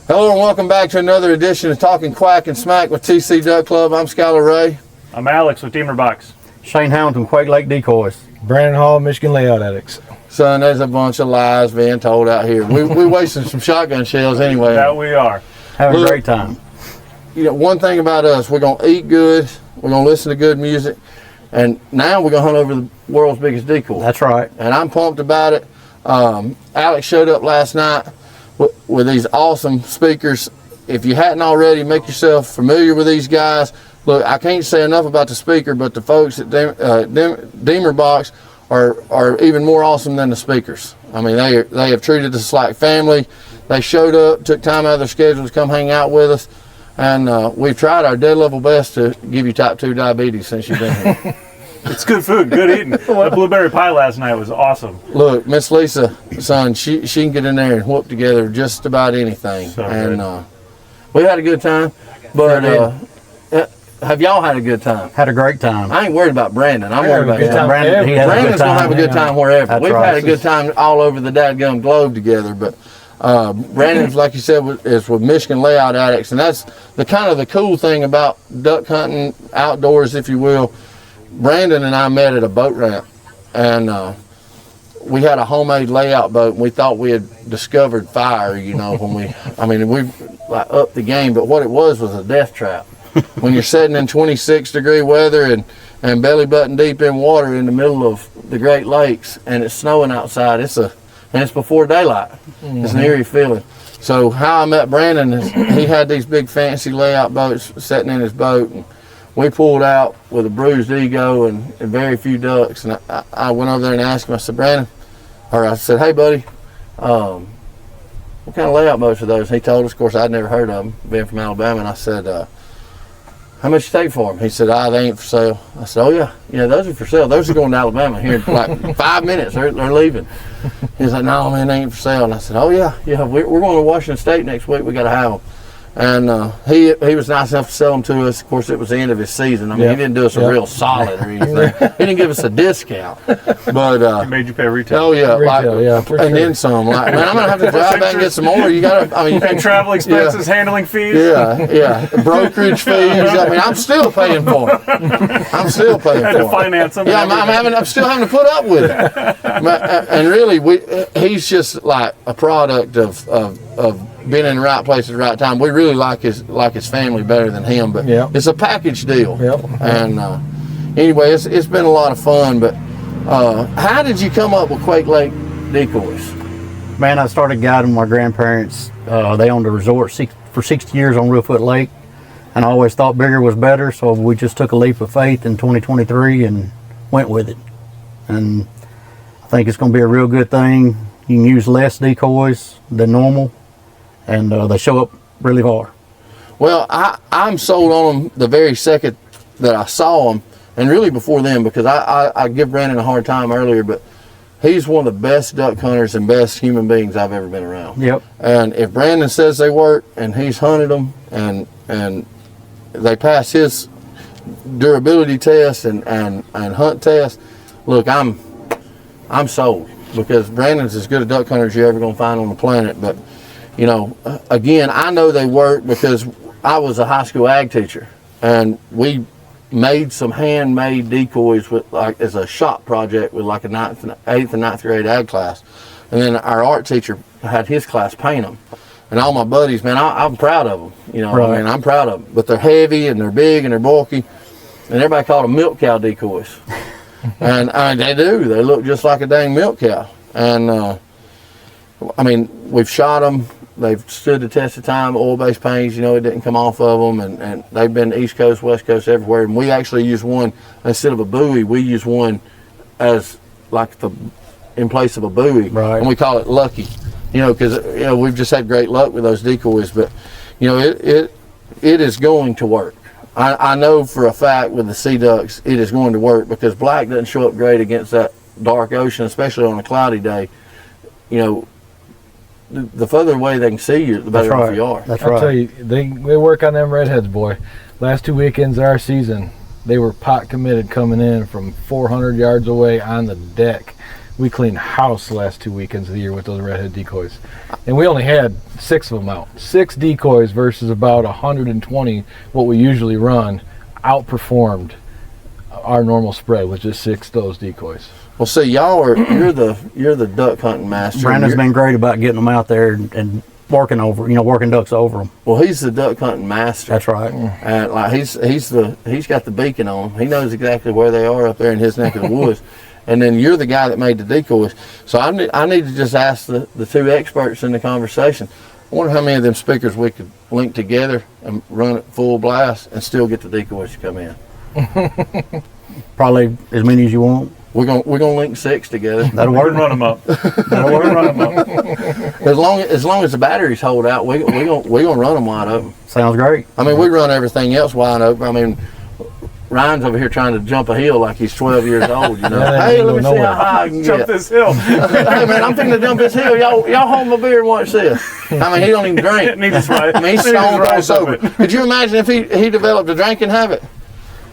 Hello and welcome back to another edition of Talking Quack and Smack with TC Duck Club. I'm Skylar Ray. I'm Alex with Deemer Box. Shane Hamilton, Quake Lake Decoys. Brandon Hall, Michigan Layout Addicts. Son, there's a bunch of lies being told out here. We wasting some shotgun shells anyway. That we are. Having a great time. You know, one thing about us, we're going to eat good, we're going to listen to good music, and now we're going to hunt over the world's biggest decoy. That's right. And I'm pumped about it. Alex showed up last night with these awesome speakers. If you hadn't already, make yourself familiar with these guys. Look, I can't say enough about the speaker, but the folks at Deemer Box are even more awesome than the speakers. I mean, they have treated us like family. They showed up, took time out of their schedule to come hang out with us, and we've tried our dead level best to give you type 2 diabetes since you've been here. It's good food, good eating. The blueberry pie last night was awesome. Look, Miss Lisa, son, she can get in there and whoop together just about anything. So and we had a good time. But have y'all had a good time? Had a great time. I ain't worried about Brandon. I'm worried about him. Brandon, he has Brandon's going to have a good time wherever. That's We've right. had a good time all over the dadgum globe together. But Brandon's, like you said, is with Michigan Layout Addicts. And that's the cool thing about duck hunting outdoors, if you will. Brandon and I met at a boat ramp, and we had a homemade layout boat, and we thought we had discovered fire, you know, when we've like, upped the game, but what it was a death trap. When you're sitting in 26-degree weather and belly button deep in water in the middle of the Great Lakes, and it's snowing outside, and it's before daylight. Mm-hmm. It's an eerie feeling. So how I met Brandon is he had these big fancy layout boats sitting in his boat, and we pulled out with a bruised ego and very few ducks, and I went over there and asked him, I said, hey buddy, what kind of layout boats are those? And he told us, of course I'd never heard of them, being from Alabama, and I said, how much you take for them? He said, they ain't for sale. I said, oh yeah, those are for sale. Those are going to Alabama here in like 5 minutes, they're leaving. He's like, no man, they ain't for sale. And I said, oh yeah, we're going to Washington State next week, we got to have them. And he was nice enough to sell them to us. Of course, it was the end of his season. I mean, he didn't do us a real solid or anything. He didn't give us a discount. But he made you pay retail. Oh yeah, retail, for and sure. Then some. Like, man, I'm gonna have to drive back and get some more. You travel expenses, handling fees. Yeah, brokerage fees. I mean, I'm still paying for it. I'm still paying Had for to it. finance them. Yeah, I'm still having to put up with it. And really, he's just like a product of being in the right place at the right time. We really like his family better than him, but it's a package deal. Yep. And anyway, it's been a lot of fun. But how did you come up with Quake Lake Decoys? Man, I started guiding my grandparents. They owned a resort for 60 years on Reelfoot Lake, and I always thought bigger was better, so we just took a leap of faith in 2023 and went with it. And I think it's going to be a real good thing. You can use less decoys than normal, and they show up really far. Well, I'm sold on them the very second that I saw them, and really before then, because I give Brandon a hard time earlier, but he's one of the best duck hunters and best human beings I've ever been around. Yep. And if Brandon says they work, and he's hunted them, and they pass his durability test and hunt test, look, I'm sold, because Brandon's as good a duck hunter as you're ever going to find on the planet. But you know, again, I know they work because I was a high school ag teacher, and we made some handmade decoys with as a shop project with like a 8th and 9th grade ag class. And then our art teacher had his class paint them. And all my buddies, man, I'm proud of them. You know, right. I mean, I'm proud of them. But they're heavy and they're big and they're bulky. And everybody called them milk cow decoys. And they do. They look just like a dang milk cow. And I mean, we've shot them. They've stood the test of time, oil-based paints, you know, it didn't come off of them, and they've been East Coast, West Coast, everywhere. And we actually use one, instead of a buoy, we use one as like in place of a buoy. Right. And we call it Lucky, you know, because we've just had great luck with those decoys. But, you know, it is going to work. I know for a fact with the sea ducks, it is going to work, because black doesn't show up great against that dark ocean, especially on a cloudy day. You know, the further away they can see you, the better off you are. That's I'll right. tell you, they work on them redheads, boy. Last 2 weekends of our season, they were pot committed coming in from 400 yards away on the deck We cleaned house the last 2 weekends of the year with those redhead decoys, and we only had 6 of them out. 6 decoys versus about 120 what we usually run. Outperformed our normal spread with just 6 of those decoys. Well, see, you're the duck hunting master. Brandon's been great about getting them out there and working ducks over them. Well, he's the duck hunting master. That's right. And like he's got the beacon on. He knows exactly where they are up there in his neck of the woods. And then you're the guy that made the decoys. So I need to just ask the 2 experts in the conversation. I wonder how many of them speakers we could link together and run it full blast and still get the decoys to come in. Probably as many as you want. We're gonna link 6 together. That'll We're work. gonna run them up. We're gonna run them up. As long as the batteries hold out, we're gonna run them wide open. Sounds great. I mean, we run everything else wide open. I mean, Ryan's over here trying to jump a hill like he's 12 years old. You know, Yeah, hey, ain't let me going see how nowhere. high I can Jump get. this hill. Hey man, I'm thinking to jump this hill. Y'all hold my beer and watch this. I mean, he don't even drink. Need this right. I mean, he's stone cold sober. Could you imagine if he developed a drinking habit?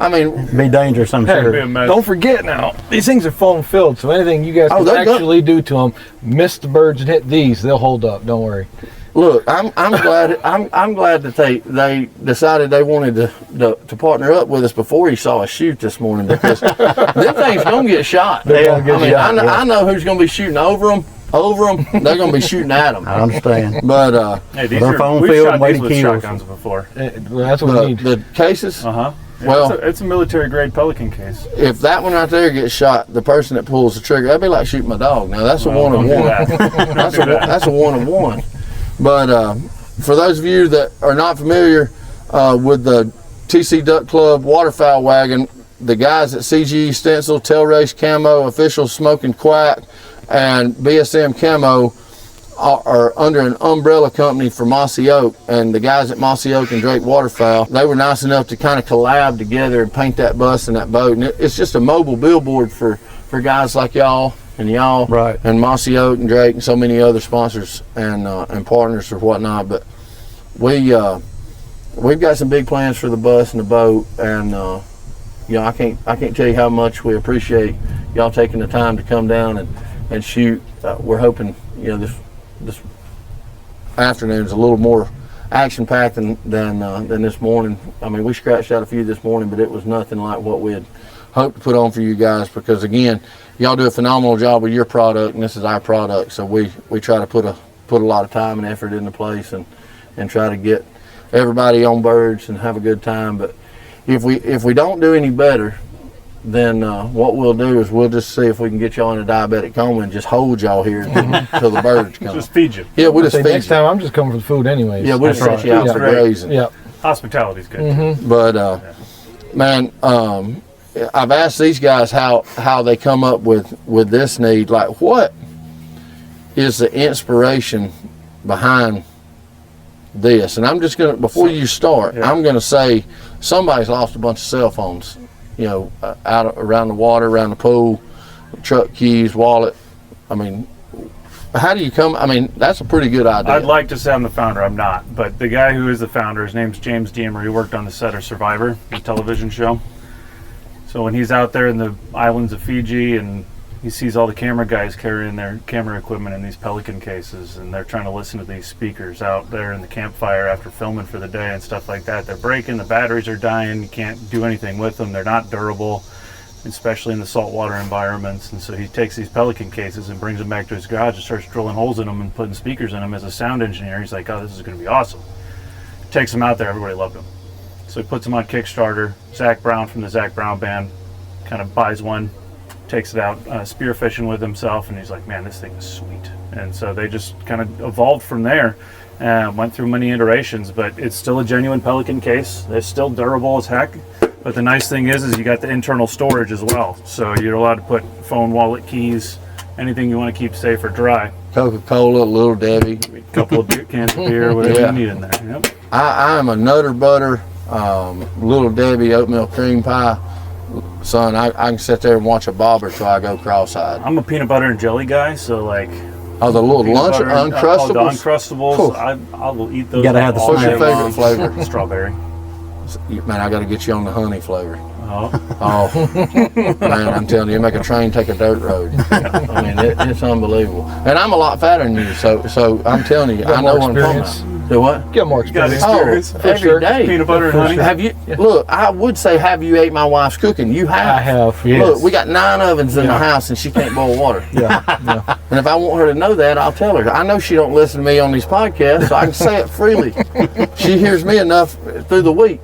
I mean, Be dangerous, I'm Hey, sure. Be a mess. Don't forget now, these things are foam filled, so anything you guys can they're good. actually do to them, miss the birds and hit these, they'll hold up. Don't worry. look, I'm glad that they decided they wanted to partner up with us before he saw us shoot this morning, because them things gonna get shot. They're gonna get shot, I know who's gonna be shooting over them. They're gonna be shooting at them. I understand. But Hey, these They're are, phone we've field shot and weighted these with kilos. shotguns before. Well, that's what we need. the cases. Uh-huh. Yeah, Well- it's a military grade Pelican case. If that one right there gets shot, the person that pulls the trigger, that'd be like shooting my dog. Now that's a Well, one of don't do one. that. That's a one of one. But for those of you that are not familiar with the TC Duck Club waterfowl wagon, the guys at CGE Stencil, Tail Race Camo, Official Smoking Quack, and BSM Camo are under an umbrella company for Mossy Oak, and the guys at Mossy Oak and Drake Waterfowl, they were nice enough to kind of collab together and paint that bus and that boat, and it's just a mobile billboard for guys like y'all Right. and Mossy Oak and Drake and so many other sponsors and partners or whatnot. But we've got some big plans for the bus and the boat, and I can't tell you how much we appreciate y'all taking the time to come down and shoot. We're hoping this afternoon's a little more action packed than this morning. I mean, we scratched out a few this morning, but it was nothing like what we had hoped to put on for you guys, because again, y'all do a phenomenal job with your product, and this is our product, so we try to put a lot of time and effort into place and try to get everybody on birds and have a good time. But if we don't do any better, then what we'll do is we'll just see if we can get y'all in a diabetic coma and just hold y'all here until the birds come. Just feed you. Yeah, we'll just Say, feed next you. time I'm just coming for the food anyways. Yeah, we'll just That's set you out right. for That's right. grazing. Yeah. Hospitality's good. But man, I've asked these guys how they come up with this need. Like, what is the inspiration behind this? And I'm just gonna, before you start, Yeah. I'm gonna say somebody's lost a bunch of cell phones, out around the water, around the pool, truck keys, wallet. I mean, how do you come? I mean, that's a pretty good idea. I'd like to say I'm the founder. I'm not. But the guy who is the founder, his name's James Deemer. He worked on the set of Survivor, the television show. So when he's out there in the islands of Fiji and he sees all the camera guys carrying their camera equipment in these Pelican cases, and they're trying to listen to these speakers out there in the campfire after filming for the day and stuff like that. They're breaking, the batteries are dying, you can't do anything with them, they're not durable, especially in the saltwater environments. And so he takes these Pelican cases and brings them back to his garage and starts drilling holes in them and putting speakers in them. As a sound engineer, he's like, oh, this is going to be awesome. Takes them out there, everybody loved them. So he puts them on Kickstarter. Zach Brown from the Zach Brown Band kind of buys one, takes it out spearfishing with himself, and he's like, man, this thing is sweet. And so they just kind of evolved from there. Went through many iterations, but it's still a genuine Pelican case. They're still durable as heck. But the nice thing is you got the internal storage as well. So you're allowed to put phone, wallet, keys, anything you want to keep safe or dry. Coca-Cola, Little Debbie. A couple of cans of beer, whatever Yeah. you need in there. Yep. I am a Nutter Butter, Little Debbie oatmeal cream pie. Son, I can sit there and watch a bobber till I go cross-eyed. I'm a peanut butter and jelly guy, so like Oh, the little peanut lunch butter and- Uncrustables. the Uncrustables, Whew. I will eat those. Gotta have the all What's your day favorite long. flavor? Strawberry. Man, I got to get you on the honey flavor. Oh, Oh, man, I'm telling you, make a train take a dirt road. I mean, it's unbelievable. And I'm a lot fatter than you, so I'm telling you, I know what I'm talking about. Do what? Get more got experience. experience. Oh, every day. Peanut butter and honey. Have you, look, I would say, have you ate my wife's cooking? You have. I have. Yes. Look, we got 9 ovens in the house and she can't boil water. Yeah. And if I want her to know that, I'll tell her. I know she don't listen to me on these podcasts, so I can say it freely. She hears me enough through the week.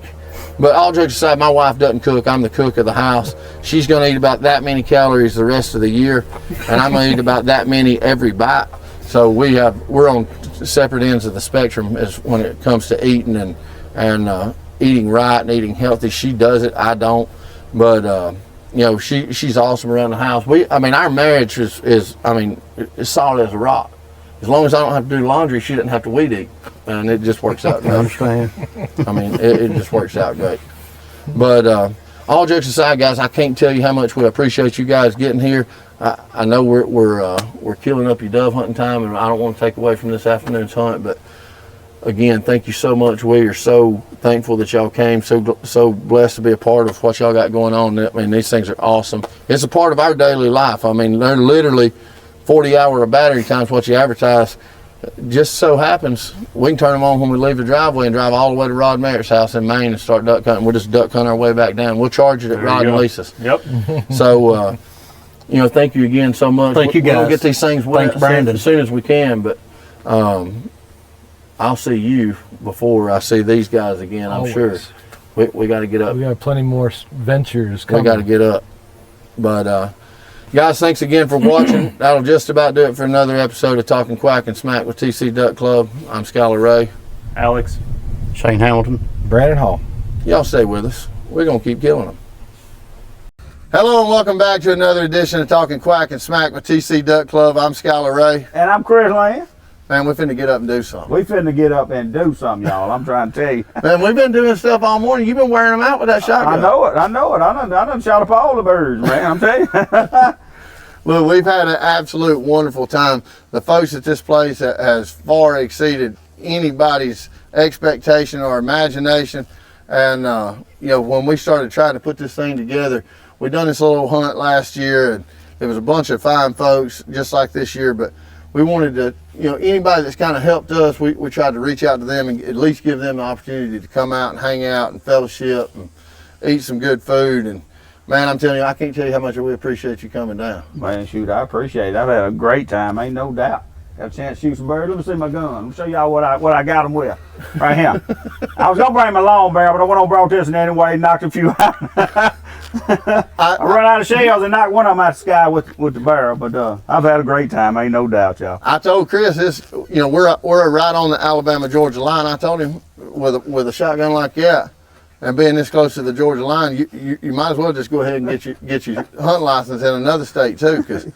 But all jokes aside, my wife doesn't cook. I'm the cook of the house. She's going to eat about that many calories the rest of the year, and I'm going to eat about that many every bite. So we're on separate ends of the spectrum as when it comes to eating and eating right and eating healthy. She does it. I don't. But you know, she's awesome around the house. Our marriage is solid as a rock. As long as I don't have to do laundry, she doesn't have to weed eat, and it just works out I great. understand. I mean, it just works out great. But all jokes aside, guys, I can't tell you how much we appreciate you guys getting here. I know we're killing up your dove hunting time, and I don't want to take away from this afternoon's hunt. But again, thank you so much. We are so thankful that y'all came. So blessed to be a part of what y'all got going on. I mean, these things are awesome. It's a part of our daily life. I mean, they're literally 40-hour of battery times what you advertise. Just so happens we can turn them on when we leave the driveway and drive all the way to Rod Merritt's house in Maine and start duck hunting. We'll just duck hunt our way back down. We'll charge it at There Rod you and go. Lisa's. Yep. So, you know, thank you again so much. Thank you, We'll guys. get these things Thanks, wet Brandon. as soon as we can, but I'll see you before I see these guys again, I'm sure. Always. We got to get up. We got plenty more ventures We coming. got to get up. But, guys, thanks again for watching. That'll just about do it for another episode of Talking Quack and Smack with TC Duck Club. I'm Skylar Ray. Alex. Shane Hamilton. Brandon Hall. Y'all stay with us. We're going to keep killing them. Hello and welcome back to another edition of Talking Quack and Smack with TC Duck Club. I'm Skylar Ray. And I'm Chris Lane. Man, we're finna get up and do something. We finna get up and do something, y'all. I'm trying to tell you. Man, we've been doing stuff all morning. You've been wearing them out with that shotgun. I know it. I done shot up all the birds, man. I'm telling you. Look, we've had an absolute wonderful time. The folks at this place has far exceeded anybody's expectation or imagination. And, you know, when we started trying to put this thing together, we done this little hunt last year, and there was a bunch of fine folks just like this year, but we wanted to, you know, anybody that's kind of helped us, we tried to reach out to them and at least give them the opportunity to come out and hang out and fellowship and eat some good food. And man, I'm telling you, I can't tell you how much we appreciate you coming down. Man, shoot, I appreciate it. I've had a great time, ain't no doubt. Got a chance to shoot some birds. Let me see my gun. Let me show y'all what I got them with. Right here. I was gonna bring my long barrel, but I went on brought this and anyway, knocked a few out. I run out of shells and knocked one of them out the sky with the barrel. But I've had a great time, ain't no doubt, y'all. I told Chris this, you know, we're right on the Alabama-Georgia line. I told him with a shotgun like that and being this close to the Georgia line, you might as well just go ahead and get your hunt license in another state too, because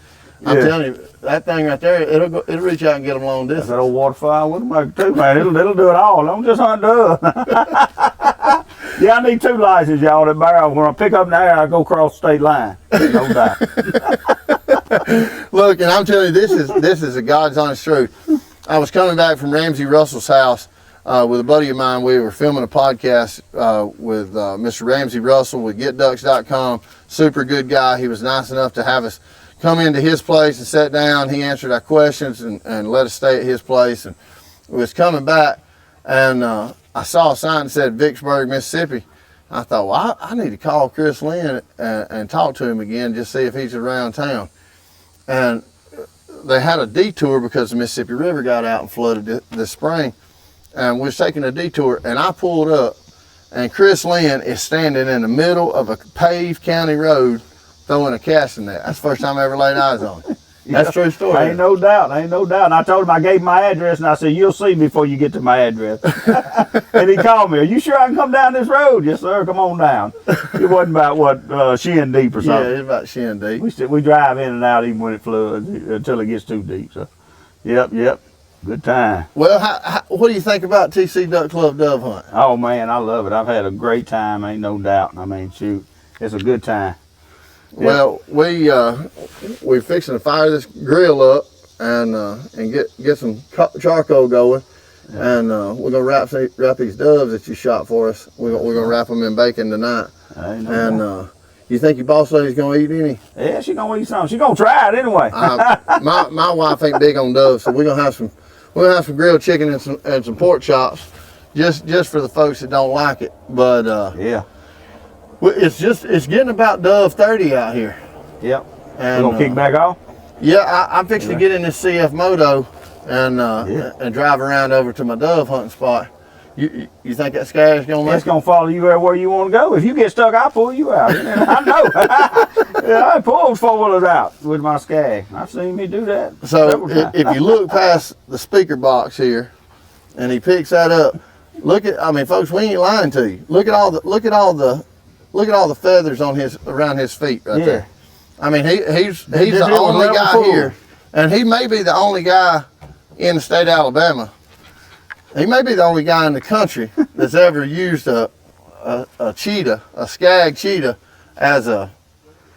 I'm telling you, that thing right there, it'll reach out and get them long That's distance. that old waterfowl with them too, man. It'll do it all. Don't just hunt dove. Yeah, I need 2 licenses, y'all. That barrel, when I pick up in the air, I go across the state line. No doubt. Look, and I'm telling you, this is a God's honest truth. I was coming back from Ramsey Russell's house with a buddy of mine. We were filming a podcast with Mr. Ramsey Russell with GetDucks.com. Super good guy. He was nice enough to have us come into his place and sit down. He answered our questions and let us stay at his place. And we was coming back, and I saw a sign that said Vicksburg, Mississippi. I thought, well, I need to call Chris Lynn and talk to him again, just see if he's around town. And they had a detour because the Mississippi River got out and flooded this spring. And we was taking a detour, and I pulled up, and Chris Lynn is standing in the middle of a paved county road throwing a casting net. That's the first time I ever laid eyes on him. That's a true story. Ain't no doubt. And I told him, I gave him my address, and I said, you'll see me before you get to my address. And he called me, are you sure I can come down this road? Yes, sir, come on down. It wasn't about, shin deep or Yeah, something. it's about shin deep. We drive in and out even when it floods until it gets too deep. So, yep, good time. Well, what do you think about TC Duck Club dove hunt? Oh, man, I love it. I've had a great time, ain't no doubt. I mean, shoot, it's a good time. Well, we're fixing to fire this grill up and get some charcoal going, and we're gonna wrap these doves that you shot for us. We're gonna wrap them in bacon tonight. Ain't no And doubt. you think your boss lady's gonna eat any? Yeah, she gonna eat something. She gonna try it anyway. My wife ain't big on doves, so we're gonna have some grilled chicken and some pork chops, just for the folks that don't like it. But Yeah. it's getting about dove 30 out here. Yep. And We gonna kick back off? yeah, I'm fixing to get in this CF Moto and Yeah. and drive around over to my dove hunting spot. You think that skag's gonna make It's gonna follow you everywhere you want to go. If you get stuck, I'll pull you out. I know. Yeah, I pulled 4-wheelers out with my Skag. I've seen me do that. So several times. if you look past the speaker box here, and he picks that up, I mean, folks, we ain't lying to you. Look at all the feathers on around his feet right Yeah. there. I mean, he's This the here was only level guy full. here, and he may be the only guy in the state of Alabama. He may be the only guy in the country that's ever used a cheetah, a Skag cheetah, as a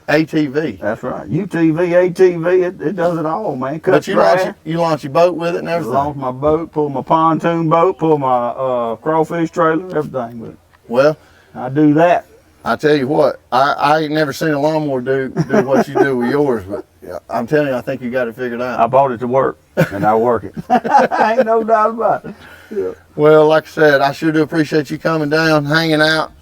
ATV. That's right. UTV, ATV, it does it all, man. Cut But you grass, launch your boat with it and everything. launch my boat, pull my pontoon boat, pull my crawfish trailer, everything with it. Well, I do that. I tell you what, I ain't never seen a lawnmower do what you do with yours, but yeah, I'm telling you, I think you got it figured out. I bought it to work, and I work it. Ain't no doubt about it. Well, like I said, I sure do appreciate you coming down, hanging out.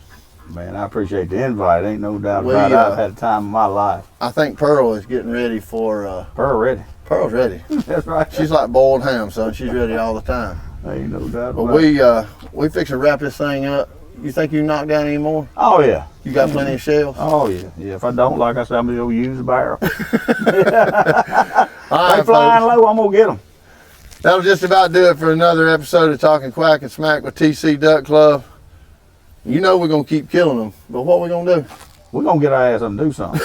Man, I appreciate the invite. Ain't no doubt We, about it. I've had a time of my life. I think Pearl is getting ready for, Pearl ready. Pearl's ready. That's right. She's like boiled ham, son. She's ready all the time. Ain't no doubt But about it. we fix to wrap this thing up. You think you can knock down any more? Oh, yeah. You got plenty of shells? Oh, yeah. Yeah, if I don't, like I said, I'm going to use the barrel. All They right, flying folks. low, I'm going to get them. That'll just about do it for another episode of Talking Quack and Smack with TC Duck Club. You know we're going to keep killing them, but what we going to do? We're going to get our ass up and do something.